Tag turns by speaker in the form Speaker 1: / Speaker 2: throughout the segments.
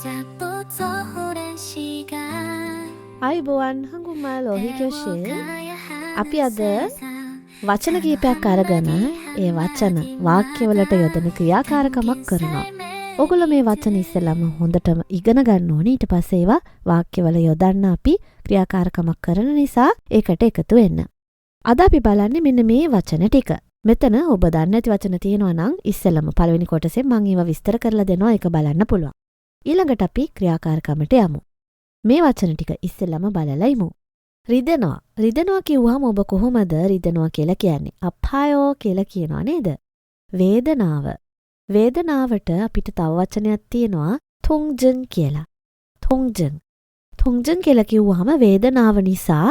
Speaker 1: 시작부터 오랜 시간
Speaker 2: ආයුබෝවන් හඟුමල් ඔහිකෝෂේ අපි අද වචන
Speaker 1: වචන
Speaker 2: කීපයක් අරගෙන ඒ වචන වාක්‍යවලට යොදන ක්‍රියාකාරකමක් කරනවා. ඔගොල්ලෝ මේ වචන ඉස්සෙල්ලාම හොඳටම ඉගෙන ගන්න ඕනේ. ඊට පස්සේ ඒවා වාක්‍යවල යොදන්න අපි ක්‍රියාකාරකමක් කරන නිසා ඒකට එකතු වෙන්න. අද අපි බලන්නේ මෙන්න මේ වචන ටික. මෙතන ඔබ දන්නේ නැති වචන තියෙනවා නම් ඉස්සෙල්ලාම පළවෙනි කොටසෙන් මම ඒවා විස්තර කරලා දෙනවා. ඒක බලන්න පුළුවන්. ඊළඟට අපි ක්‍රියාකාරකමට යමු. මේ වචන ටික ඉස්සෙල්ලාම බලලා ඉමු. රිදෙනවා. රිදෙනවා කිව්වම ඔබ කොහොමද රිදෙනවා කියලා කියන්නේ? අපායෝ කියලා කියනවා නේද? වේදනාව. වේදනාවට අපිට තව වචනයක් තියෙනවා 통증 කියලා. 통증. 통증 කියලා කිව්වම වේදනාව නිසා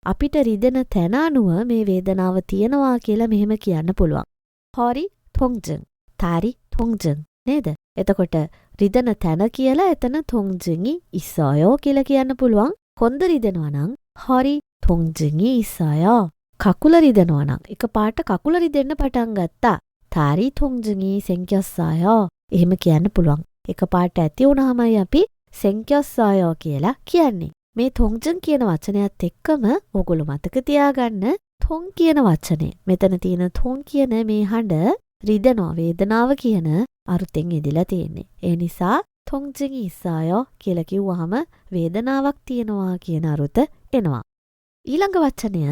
Speaker 2: අපිට රිදෙන තැන අනුව මේ වේදනාව තියෙනවා කියලා මෙහෙම කියන්න පුළුවන්. හරි 통증. තාරි 통증 නේද? එතකොට රිදෙන තැන කියලා එතන 통증이 있어요 කියලා කියන්න පුළුවන්. කොන්ද රිදෙනවා නම් හරි 통증이 있어요. කකුල රිදෙනවා නම් එකපාරට කකුල රිදෙන්න පටන් ගත්තා. තාරි 통증이 생겼어요. එහෙම කියන්න පුළුවන්. එකපාරට ඇති වුණාමයි අපි 생겼어요 කියලා කියන්නේ. මේ 통증 කියන වචනයත් එක්කම ඕගොල්ලෝ මතක තියාගන්න 통 කියන වචනේ. මෙතන තියෙන 통 කියන මේ හඬ රිදෙනවා වේදනාව කියන අරුතෙන් ඉදිලා තියෙන්නේ. ඒ නිසා 통증이 있어요 කියලා කිව්වහම වේදනාවක් තියෙනවා කියන අරුත එනවා. ඊළඟ වචනය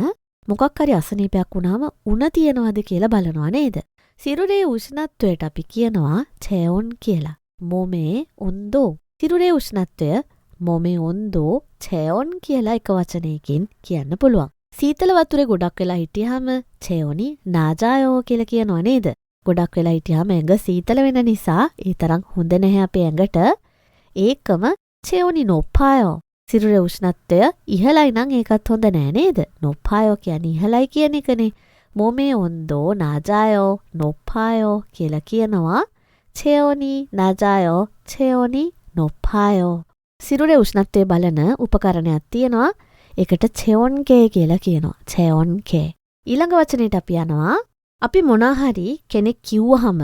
Speaker 2: මොකක් හරි අසනීපයක් වුණාම උණ තියනවාද කියලා බලනවා නේද? සිරුරේ උෂ්ණත්වයට අපි කියනවා 체온 කියලා. 몸의 온도. සිරුරේ උෂ්ණත්වය 몸의 온도 체온 කියලා එක වචනයකින් කියන්න පුළුවන්. සීතල වතුරේ ගොඩක් වෙලා හිටියාම 체온이 낮아요 කියලා කියනවා නේද? ගොඩක් වෙලා හිටියාම ඇඟ සීතල වෙන නිසා ඒ තරම් හොඳ නැහැ අපේ ඇඟට. ඒකම 체온이 높아요. සිරුරේ උෂ්ණත්වය ඉහළයි නම් ඒකත් හොඳ නෑ නේද? 높아요 කියන්නේ ඉහළයි කියන එකනේ. 몸의 온도 낮아요, 높아요 කියලා කියනවා. 체온이 낮아요, 체온이 높아요. සිරුරේ උෂ්ණත්වය බලන උපකරණයක් තියෙනවා. ඒකට 체온계 කියලා කියනවා. 체온계. ඊළඟ වචනේට අපි යනවා. අපි මොනා හරි කෙනෙක් කිව්වහම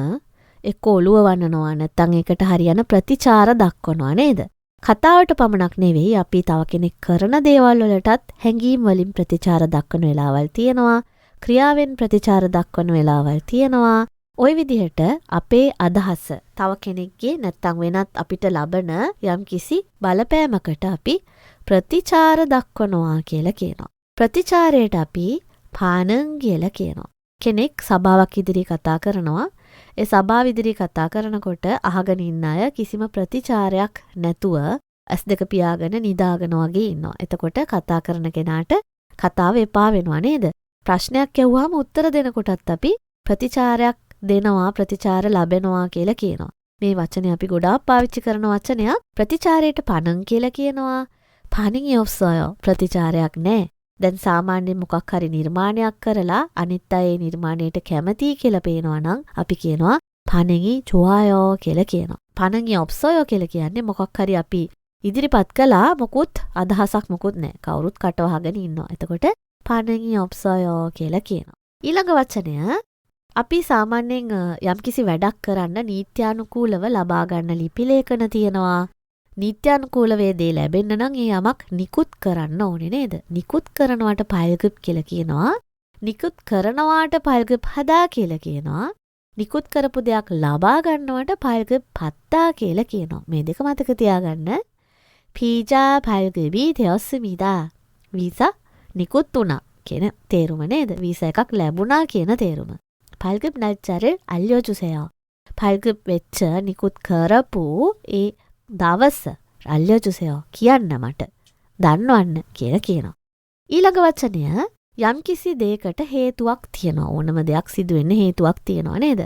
Speaker 2: එක්ක ඔළුව වන්නනවා නැත්නම් ඒකට හරියන ප්‍රතිචාර දක්වනවා නේද? කතාවට පමණක් නෙවෙයි අපි තව කෙනෙක් කරන දේවල් වලටත් හැඟීම් වලින් ප්‍රතිචාර දක්වන වෙලාවල් තියෙනවා. ක්‍රියාවෙන් ප්‍රතිචාර දක්වන වෙලාවල් තියෙනවා. ওই විදිහට අපේ අදහස තව කෙනෙක්ගේ නැත්නම් වෙනත් අපිට ලබන යම්කිසි බලපෑමකට අපි ප්‍රතිචාර දක්වනවා කියලා කියනවා. ප්‍රතිචාරයට අපි පානං කියලා කියනවා. කෙනෙක් සභාවක් ඉදිරියේ කතා කරනවා. ඒ සභාව ඉදිරියේ කතා කරනකොට අහගෙන ඉන්න අය කිසිම ප්‍රතිචාරයක් නැතුව S2 පියාගෙන නිදාගෙන වගේ ඉන්නවා. එතකොට කතා කරන කෙනාට කතාව එපා වෙනවා නේද? ප්‍රශ්නයක් ඇහුවාම උත්තර දෙනකොටත් අපි ප්‍රතිචාරයක් දෙනවා, ප්‍රතිචාර ලැබෙනවා කියලා කියනවා. මේ වචනේ අපි ගොඩාක් පාවිච්චි කරන වචනයක්. ප්‍රතිචාරයට පණන් කියලා කියනවා. පණින් 없어요. ප්‍රතිචාරයක් නැහැ. දැන් සාමාන්‍යයෙන් මොකක් හරි නිර්මාණයක් කරලා අනිත් අය ඒ නිර්මාණයට කැමති කියලා පේනවා නම් අපි කියනවා 반응이 좋아요 කියලා කියනවා. 반응이 없어요 කියලා කියන්නේ මොකක් හරි අපි ඉදිරිපත් කළා මොකුත් අදහසක් මොකුත් නැහැ. කවුරුත් කට වහගෙන ඉන්නවා. එතකොට 반응이 없어요 කියලා කියනවා. ඊළඟ වචනය අපි සාමාන්‍යයෙන් යම්කිසි වැඩක් කරන්න නීත්‍යානුකූලව ලබා ගන්න ලිපි ලේඛන තියෙනවා. නීත්‍යානුකූල වේදේ ලැබෙන්න නම් ඒ යමක් නිකුත් කරන්න ඕනේ නේද? නිකුත් කරනවට පල්ගුප් කියලා කියනවා. නිකුත් කරනවාට පල්ගුප් හදා කියලා කියනවා. නිකුත් කරපු දෙයක් ලබා ගන්නවට පල්ගුප් පත්තා කියලා කියනවා. මේ දෙක මතක තියාගන්න. පීජා පල්ගුපි 되었습니다. වීසා නිකුත් වුණා කියන තේරුම නේද? වීසා එකක් ලැබුණා කියන තේරුම. පල්ගුප් 날짜를 알려주세요. පල්ගුප් වෙච්ච නිකුත් කරපු ඒ දවස 알려주세요. කියන්න මට. දන්වන්න කියලා කියනවා. ඊළඟ වචනය යම්කිසි දෙයකට හේතුවක් තියෙනවා. ඕනම දෙයක් සිදු වෙන්න හේතුවක් තියෙනවා නේද?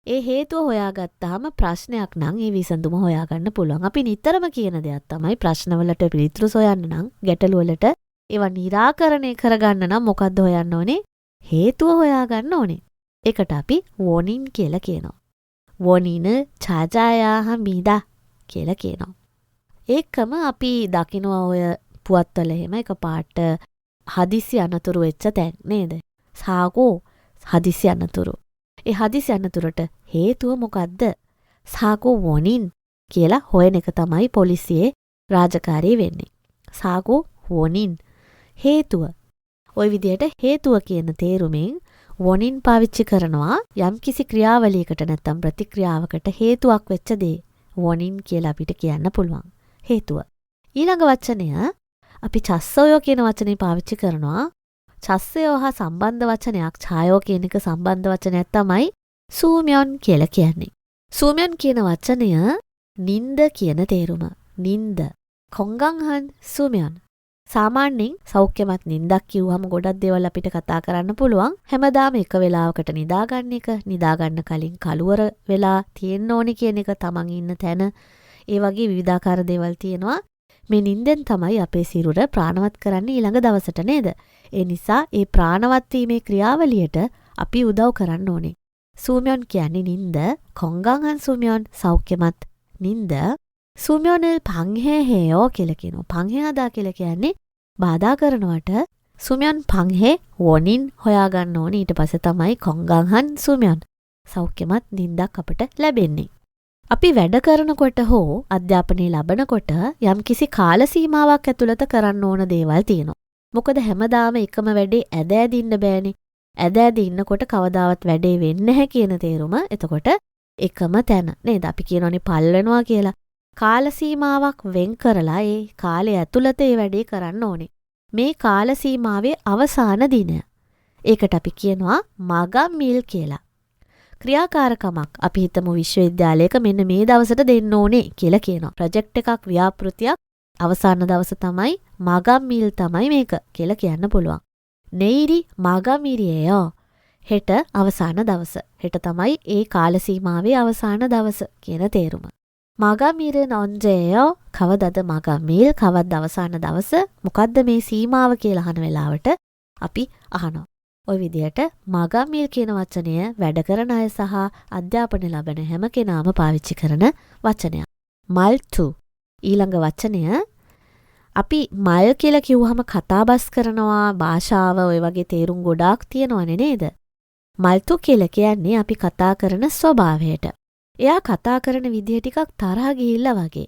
Speaker 2: ඒ හේතුව හොයාගත්තාම ප්‍රශ්නයක් නම් ඒ විසඳුම හොයාගන්න පුළුවන්. අපි නිතරම කියන දෙයක් තමයි ප්‍රශ්නවලට පිළිතුරු සොයන්න නම් ගැටලු වලට ඒවා निराකරණය කරගන්න නම් මොකද්ද හොයන්න ඕනේ? හේතුව හොයාගන්න ඕනේ. ඒකට අපි 원인 කියලා කියනවා. 원인을 찾아야 합니다. කියලා කියනවා. ඒකම අපි දකිනවා ඔය පුවත්වල එහෙම එකපාරට හදිසි අනතුරු වෙච්ච තැන් නේද? සාගෝ හදිසි අනතුරු. ඒ හදිසි අනතුරට හේතුව මොකද්ද? සාගෝ 원인 කියලා හොයන එක තමයි පොලිසියේ රාජකාරිය වෙන්නේ. සාගෝ වොනින් හේතුව. ওই විදිහට හේතුව කියන තේරුමෙන් වොනින් පාවිච්චි කරනවා යම්කිසි ක්‍රියාවලියකට නැත්නම් ප්‍රතික්‍රියාවකට හේතුවක් වෙච්ච දේ. වොනින් කියලා අපිට කියන්න පුළුවන්. හේතුව. ඊළඟ වචනය අපි චස්සයෝ කියන වචනේ පාවිච්චි කරනවා. චස්සයෝ හා සම්බන්ධ වචනයක් ඡායෝ කියන එක සම්බන්ධ වචනයක් තමයි සූම්‍යොන් කියලා කියන්නේ. සූම්‍යොන් කියන වචනය නින්ද කියන තේරුම. නින්ද. කොංගංහන් සූම්‍යොන්. සාමාන්‍යයෙන් සෞඛ්‍යමත් නින්දක් කිව්වම ගොඩක් දේවල් අපිට කතා කරන්න පුළුවන්. හැමදාම එක වෙලාවකට නිදාගන්න එක, නිදාගන්න කලින් කලුවර වෙලා තියෙන්න ඕනේ කියන එක, තමන් ඉන්න තැන, ඒ වගේ විවිධාකාර දේවල් තියෙනවා. මේ නින්දෙන් තමයි අපේ සිරුර ප්‍රාණවත් කරන්නේ ඊළඟ දවසට නේද? ඒ නිසා ඒ ප්‍රාණවත් වීමේ ක්‍රියාවලියට අපි උදව් කරන්න ඕනේ. සූම්‍යොන් කියන්නේ නින්ද. කොංගංහන් සූම්‍යොන් සෞඛ්‍යමත් නින්ද. සූම්‍යොන්ල් පංහේ හේයෝ කියලා කියනවා. පංහේ හදා කියලා කියන්නේ බාධා කරනවට සූම්‍යොන් පංහේ වොනින් හොයාගන්න ඕනේ. ඊට පස්සේ තමයි කොංගංහන් සූම්‍යොන් සෞඛ්‍යමත් නින්දක් අපට ලැබෙන්නේ. අපි වැඩ කරනකොට හෝ අධ්‍යාපනය ලබනකොට යම්කිසි කාල සීමාවක් ඇතුළත කරන්න ඕන දේවල් තියෙනවා. මොකද හැමදාම එකම වැඩේ ඇද ඇදින්න බෑනේ. ඇද ඇදි ඉන්නකොට කවදාවත් වැඩේ වෙන්නේ නැහැ කියන තේරුම. එතකොට එකම තැන නේද? අපි කියනෝනේ පල් වෙනවා කියලා. කාල සීමාවක් වෙන් කරලා ඒ කාලය ඇතුළත ඒ වැඩේ කරන්න ඕනේ. මේ කාල සීමාවේ අවසාන දිනය. ඒකට අපි කියනවා මගම් මිල් කියලා. ක්‍රියාකාරකමක් අපි හිතමු විශ්වවිද්‍යාලයක මෙන්න මේ දවසට දෙන්න ඕනේ කියලා කියනවා. ප්‍රොජෙක්ට් එකක් ව්‍යාපෘතියක් අවසාන දවස තමයි මගම් මිල් තමයි මේක කියලා කියන්න පුළුවන්. නෙයිරි මගමිරියෝ හෙට අවසාන දවස. හෙට තමයි ඒ කාල සීමාවේ අවසාන දවස කියන තේරුම. මගමිරෙන් ඔන්ජේයෝ කවදද මගමිල් කවද්ද අවසාන දවස? මොකද්ද මේ සීමාව කියලා අහන වෙලාවට අපි අහනවා. ওই විදිහට මගමිල් කියන වචනය වැඩ කරන අය සහ අධ්‍යාපනය ලබන හැම කෙනාම පාවිච්චි කරන වචනයක්. මල්තු ඊළඟ වචනය අපි මල් කියලා කිව්වහම කතාබස් කරනවා භාෂාව ඔය වගේ තේරුම් ගොඩාක් තියෙනවනේ නේද? මල්තු කියලා කියන්නේ අපි කතා කරන ස්වභාවයට. එයා කතා කරන විදිය ටිකක් තරහ ගිහිල්ලා වගේ.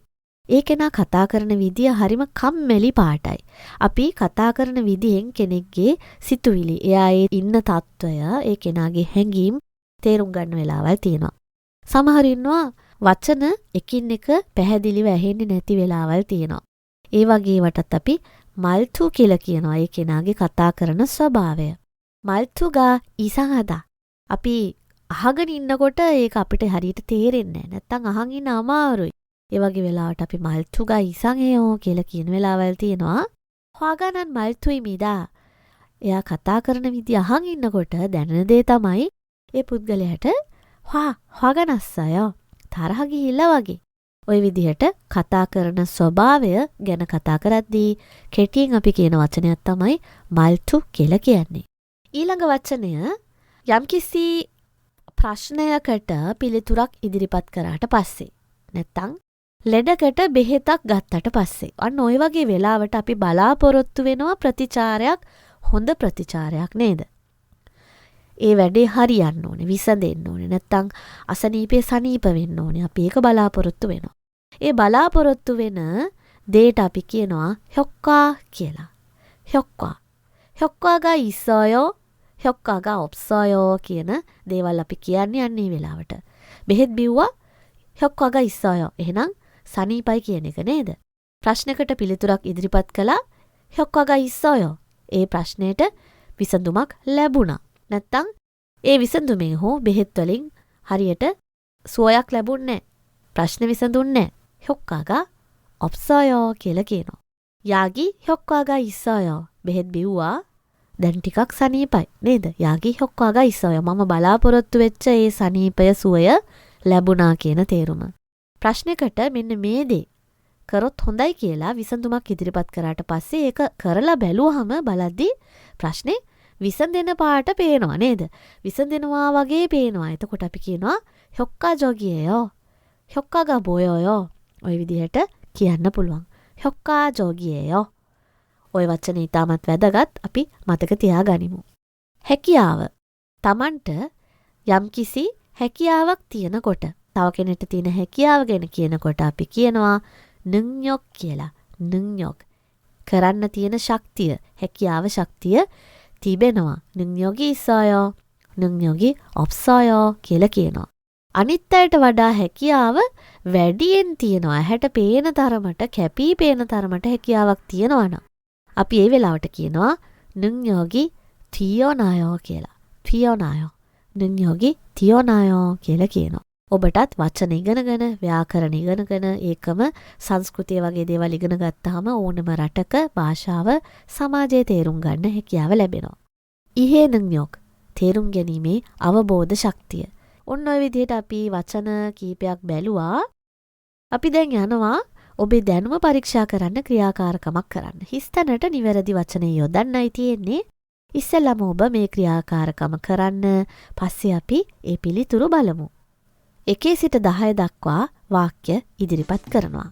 Speaker 2: ඒ කෙනා කතා කරන විදිය හරිම කම්මැලි පාටයි. අපි කතා කරන විදියෙන් කෙනෙක්ගේ සිතුවිලි, එයා ඒ ඉන්න තත්වය, ඒ කෙනාගේ හැඟීම් තේරුම් ගන්න වෙලාවල් තියෙනවා. සමහර ඉන්නවා වචන එකින් එක පැහැදිලිව ඇහෙන්නේ නැති වෙලාවල් තියෙනවා. ඒ වගේ වටත් අපි මල්තු කියලා කියනවා ඒ කෙනාගේ කතා කරන ස්වභාවය. මල්තුගා ඉසහදා. අපි අහගෙන ඉන්නකොට ඒක අපිට හරියට තේරෙන්නේ නැහැ. නැත්තම් අහන් ඉන්න අමාරුයි. ඒ වගේ වෙලාවට අපි මල්තුගා ඉසංහෙයෝ කියලා කියන වෙලාවල් තියෙනවා. හොගනන් මල්තුයි මිදා. එයා කතා කරන විදිය අහන් ඉන්නකොට දැනෙන දේ තමයි ඒ පුද්ගලයාට හොගනස්සයෝ තරහ ගිහිල්ලා වගේ. ওই විදිහට කතා කරන ස්වභාවය ගැන කතා කරද්දී කෙටියෙන් අපි කියන වචනයක් තමයි මල්තු කියලා කියන්නේ. ඊළඟ වචනය යම්කිසි ප්‍රශ්නයකට පිළිතුරක් ඉදිරිපත් කරාට පස්සේ නැත්තම් ලෙඩකට බෙහෙතක් ගත්තට පස්සේ අන්න ওই වගේ වෙලාවට අපි බලාපොරොත්තු වෙනවා ප්‍රතිචාරයක්, හොඳ ප්‍රතිචාරයක් නේද? ඒ වැඩේ හරියන්න ඕනේ, විසඳෙන්න ඕනේ. නැත්තම් අසනීපේ සනීප වෙන්න ඕනේ. අපි ඒක බලාපොරොත්තු වෙනවා. ඒ බලාපොරොත්තු වෙන දේට අපි කියනවා හොක්කා කියලා. හොක්කා. හොක්කාගා ඉස්සයෝ, හොක්කාගා ඔප්සයෝ කියන දේවල් අපි කියන්නේ අන්නේ වෙලාවට. බෙහෙත් බිව්වා හොක්කාගා ඉස්සයෝ. එහෙනම් සනීපයි කියන එක නේද? ප්‍රශ්නයකට පිළිතුරක් ඉදිරිපත් කළා හොක්කාගා ඉස්සයෝ. ඒ ප්‍රශ්නෙට විසඳුමක් ලැබුණා. නැත්තම් ඒ විසඳුමෙන් හෝ බෙහෙත් වලින් හරියට සුවයක් ලැබුණේ නැහැ. ප්‍රශ්න විසඳුන්නේ නැහැ. හොක්කාගා ඔප්සයෝ කියලා කියනවා. යාගි හොක්කාගා ඉස්සයෝ. බෙහෙත් බිව්වා දැන් ටිකක් සනීපයි නේද? යාගි හොක්කාගා ඉස්සයෝ. මම බලාපොරොත්තු වෙච්ච ඒ සනීපය සුවය ලැබුණා කියන තේරුම. ප්‍රශ්නයකට මෙන්න මේ දේ කරොත් හොඳයි කියලා විසඳුමක් ඉදිරිපත් කරාට පස්සේ ඒක කරලා බැලුවහම බලද්දී ප්‍රශ්නේ විසඳෙන පාට පේනවා නේද? විසඳෙනවා වගේ පේනවා. එතකොට අපි කියනවා හොක්කා ජෝගියෝ. හොක්කාගා බොයෝ. ওই විදිහට කියන්න පුළුවන්. හොක්කා ජෝගියෝ. ওই වචනේ ඊටමත් වැදගත්. අපි මතක තියාගනිමු. හැකියාව. Tamanට යම්කිසි හැකියාවක් තියනකොට තව කෙනෙක්ට තියෙන හැකියාව ගැන කියනකොට අපි කියනවා 능력 කියලා. 능력. කරන්න තියෙන ශක්තිය, හැකියාව ශක්තිය තිබෙනවා. 능력이 있어요. 능력이 없어요 කියලා කියනවා. අනිත් අයට වඩා හැකියාව වැඩියෙන් තියෙනවා. ඇහැට පේන තරමට, කැපී පේන තරමට හැකියාවක් තියෙනවා නම් අපි ඒ වෙලාවට කියනවා 능력이 뛰어나요 කියලා. 뛰어나요. 능력이 뛰어나요 කියලා කියනවා. ඔබටත් වචන ඉගෙනගෙන, ව්‍යාකරණ ඉගෙනගෙන, ඒකම සංස්කෘතිය වගේ දේවල් ඉගෙන ගත්තාම ඕනම රටක භාෂාව, සමාජයේ තේරුම් ගන්න හැකියාව ලැබෙනවා. ඉහේ 능력 තේරුම් ගැනීමේ අවබෝධ ශක්තිය. ඔන්න ඔය විදිහට අපි වචන කීපයක් බැලුවා. අපි දැන් යනවා ඔබේ දැනුම පරීක්ෂා කරන්න ක්‍රියාකාරකමක් කරන්න. හිස්තැනට නිවැරදි වචනේ යොදන්නයි තියෙන්නේ. ඉස්සෙල්ලාම ඔබ මේ ක්‍රියාකාරකම කරන්න. පස්සේ අපි ඒ පිළිතුරු බලමු. 1 සිට 10 දක්වා වාක්‍ය ඉදිරිපත් කරනවා.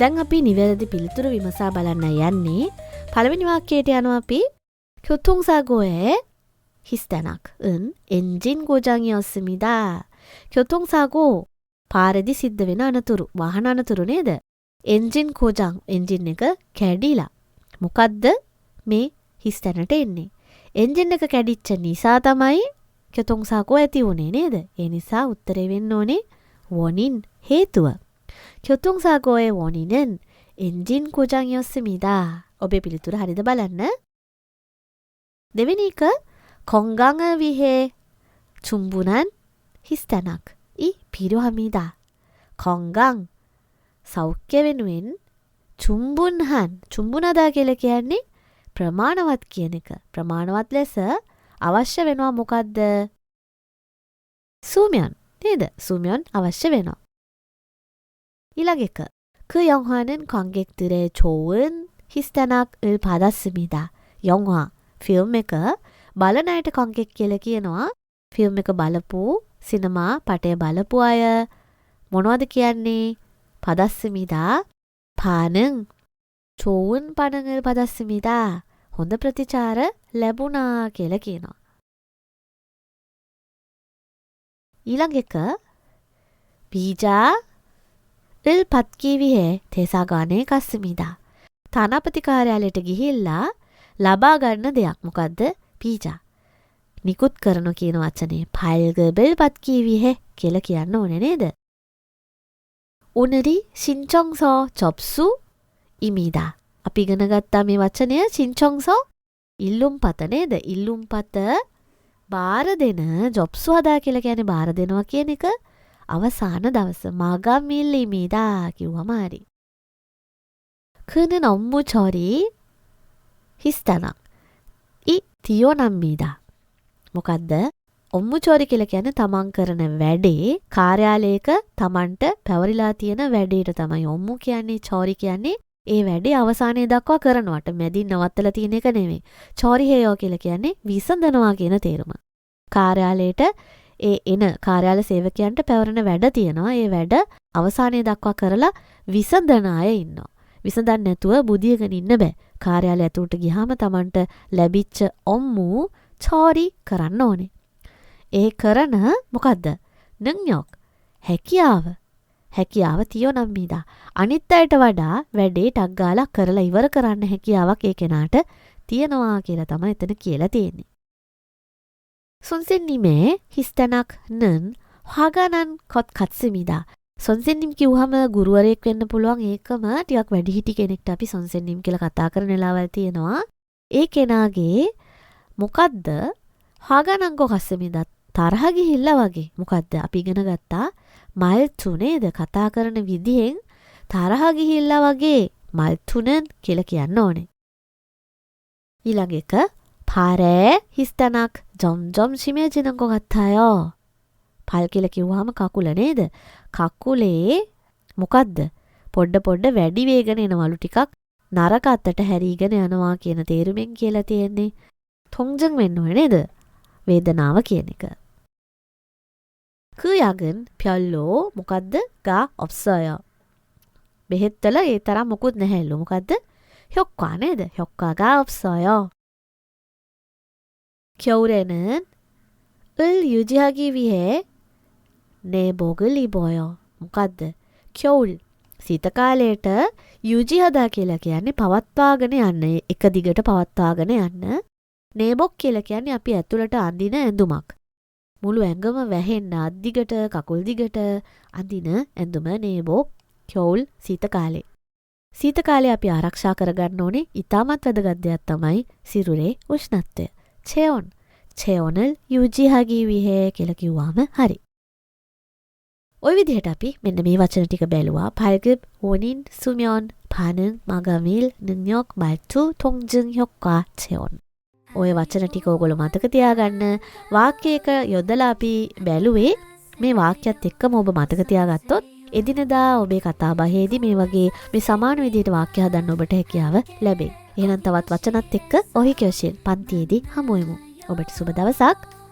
Speaker 2: දැන් අපි නිවැරදි පිළිතුරු විමසා බලන්න යන්නේ. පළවෙනි වාක්‍යයට යනවා අපි. 교통사고에 හිස්තැනක් 엔진 고장이었습니다. 교통사고 පාරේදී සිද්ධ වෙන අනතුරු, වාහන අනතුරු නේද? 엔진 고장, 엔ජින් එක කැඩිලා. මොකද්ද මේ හිස්තැනට එන්නේ? 엔ජින් එක කැඩිච්ච නිසා තමයි 교통사고 ඇති වුනේ නේද? ඒ නිසා උත්තරේ වෙන්න ඕනේ 원인, හේතුව. 교통사고의 원인은 엔진 고장이었습니다. ඔබේ පිළිතුර හරිද බලන්න. දෙවෙනි එක 건강을 위해 충분한 හිස්තැනක්이 필요합니다. 건강, සෞඛ්‍ය වෙනුවෙන් 충분하다 කියලා කියන්නේ ප්‍රමාණවත් කියන එක. ප්‍රමාණවත් ලෙස අවශ්‍ය වෙනවා මොකද්ද? 수면 නේද? 수면 අවශ්‍ය වෙනවා. ඊළඟ එක. 그 영화는 관객들의 좋은 히스테낙을 받았습니다. 영화, ෆිල්ම් එක බලන අයට 관객 කියලා කියනවා. ෆිල්ම් එක බලපු, සිනමා පටය බලපු අය මොනවද කියන්නේ? 받았습니다. 반응, 좋은 반응을 받았습니다. හොඳ ප්‍රතිචාර ලැබුණා කියලා කියනවා. ඊළඟ එක. 비자를 받기 위해 대사관에 갔습니다. තානාපති කාර්යාලයට ගිහිල්ලා ලබා ගන්න දෙයක්. මොකද්ද? 비자. නිකුත් කරන කියන වචනේ 발급을 받기 위해 කියලා කියන්න ඕනේ නේද? 오늘이 신청서 접수입니다. අපි ඉගෙන ගත්තා මේ වචනය 신청서 ඉල්ලුම්පත නේද? ඉල්ලුම්පත බාර දෙන, 접수하다 කියලා කියන්නේ බාර දෙනවා කියන එක. අවසාන දවස 마감일입니다 කිව්වම හරි. 그는 업무 처리 히스테낙이 뛰어납니다. මොකද්ද? ඔම්මුචෝරි කියලා කියන්නේ තමන් කරන වැඩේ කාර්යාලයක තමන්ට පැවරිලා තියෙන වැඩේට තමයි ඔම්මු කියන්නේ. චෝරි කියන්නේ ඒ වැඩේ අවසානයේ දක්වා කරනවට මැදින් නවත්තලා තියෙන එක නෙමෙයි. චෝරි හේයෝ කියලා කියන්නේ විසඳනවා කියන තේරුම. කාර්යාලයට එන කාර්යාල සේවකයන්ට පැවරෙන වැඩ තියෙනවා. ඒ වැඩ අවසානයේ දක්වා කරලා විසඳන අය ඉන්නවා. විසඳන්න නැතුව බුදියගෙන ඉන්න බෑ. කාර්යාලය ඇතුළට ගියාම තමන්ට ලැබිච්ච ඔම්මු චෝරි කරන්න ඕනේ. ඒ කරන මොකද්ද? 능력 හැකියාව. හැකියාව තියෝනම් මීදා. අනිත් අයට වඩා වැඩේ ටක් ගාලා කරලා ඉවර කරන්න හැකියාවක් ඒ කෙනාට තියනවා කියලා තමයි එතන කියලා තියෙන්නේ. 손සෙන්නිමේ හිස්තනක් නන් 화가난 것 같습니다. 손සෙන්නිම් කිව්වම ගුරුවරයෙක් වෙන්න පුළුවන්. ඒකම ටිකක් වැඩිහිටි කෙනෙක්ට අපි 손සෙන්නිම් කියලා කතා කරන වෙලාවල් තියෙනවා. ඒ කෙනාගේ මොකද්ද? 화가난 것 같습니다. තරහ ගිහිල්ලා වගේ. මොකද්ද? අපි ඉගෙන ගත්තා 말투 නේද? කතා කරන විදිහෙන් තරහ ගිහිල්ලා වගේ 말투는 කියලා කියන්න ඕනේ. ඊළඟ එක 발에 히스타낙 점점 심해지는 것 같아요. 발 කියලා කිව්වහම කකුල නේද? කකුලේ මොකද්ද? පොඩ වැඩි වේගන එනවලු ටිකක් නරක අතට හැරීගෙන යනවා කියන තේරුමෙන් කියලා තියෙන්නේ. 통증 වෙන්න ඕනේ නේද? වේදනාව කියන එක. 그 약은 별로 මොකද්ද? 가 없어요. බෙහෙත්වල ඒ තරම් මොකුත් නැහැලු. මොකද්ද? 효과 නේද? 효과가 없어요. 겨울에는 을 유지하기 위해 내복을 입어요. මොකද්ද? 겨울 සීත කාලයට 유지하다 කියලා කියන්නේ පවත්වාගෙන යන්න. එක දිගට පවත්වාගෙන යන්න. නේබොක් කියලා කියන්නේ අපි ඇතුළට අඳින ඇඳුමක්. මුළු ඇඟම වැහෙන්න අද්දිගට කකුල් දිගට අඳින ඇඳුම නේබොක්. 겨울 සීත කාලේ. සීත කාලේ අපි ආරක්ෂා කරගන්න ඕනේ. ඊටමත් වැදගත් දෙයක් තමයි සිරුරේ උෂ්ණත්වය. 체온을 유지하기 위해 කියලා කිව්වම හරි. ওই විදිහට අපි මෙන්න මේ වචන ටික බැලුවා. 발급, 원인, 수면, 반응, 마감일, 능력, 말투, 통증, 효과, 체온. ඔය වචන ටික ඕගොල්ලෝ මතක තියාගන්න. වාක්‍යයක යොදලා අපි බැලුවේ. මේ වාක්‍යයත් එක්කම ඔබ මතක තියාගත්තොත් එදිනදා ඔබේ කතා බහේදී මේ වගේ මේ සමාන විදිහට වාක්‍ය හදන්න ඔබට හැකියාව ලැබේ. එහෙනම් තවත් වචනත් එක්ක ඔහි කියෝෂිල් පන්තියේදී හමු වෙමු. ඔබට සුබ දවසක්.